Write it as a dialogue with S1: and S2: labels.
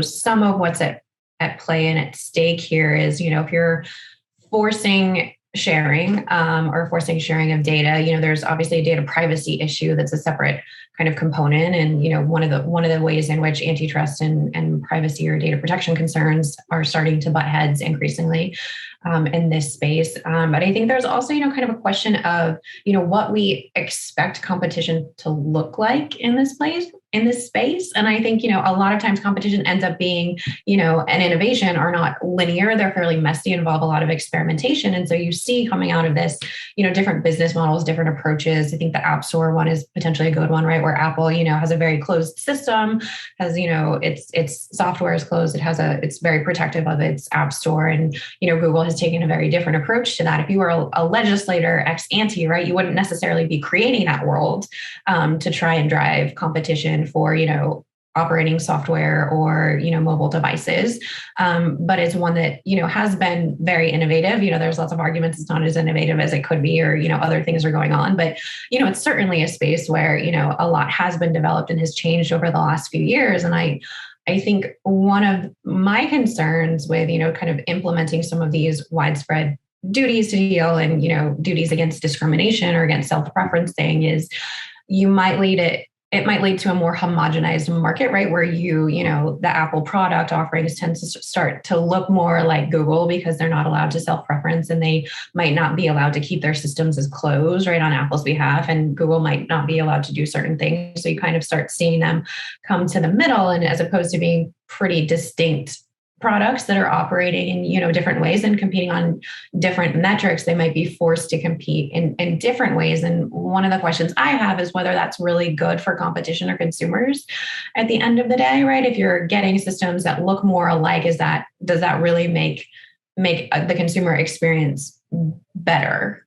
S1: some of what's at play and at stake here is, if you're forcing sharing or forcing sharing of data, there's obviously a data privacy issue that's a separate kind of component. And, one of the ways in which antitrust and privacy or data protection concerns are starting to butt heads increasingly in this space. But I think there's also, kind of a question of, what we expect competition to look like in this space. And I think, a lot of times competition ends up being, an innovation are not linear. They're fairly messy, involve a lot of experimentation. And so you see coming out of this, different business models, different approaches. I think the App Store one is potentially a good one, right? Where Apple, has a very closed system, has, its software is closed. It's very protective of its App Store. And, Google has taken a very different approach to that. If you were a legislator ex ante, right, you wouldn't necessarily be creating that world to try and drive competition for, operating software or, mobile devices. But it's one that, has been very innovative. There's lots of arguments it's not as innovative as it could be, or, other things are going on. But, it's certainly a space where, a lot has been developed and has changed over the last few years. And I think one of my concerns with, kind of implementing some of these widespread duties to deal and, duties against discrimination or against self-preferencing is it might lead to a more homogenized market, right? Where the Apple product offerings tend to start to look more like Google because they're not allowed to self-preference and they might not be allowed to keep their systems as closed, right, on Apple's behalf. And Google might not be allowed to do certain things. So you kind of start seeing them come to the middle, and as opposed to being pretty distinct products that are operating in different ways and competing on different metrics, they might be forced to compete in different ways. And one of the questions I have is whether that's really good for competition or consumers at the end of the day, right? If you're getting systems that look more alike, does that really make the consumer experience better?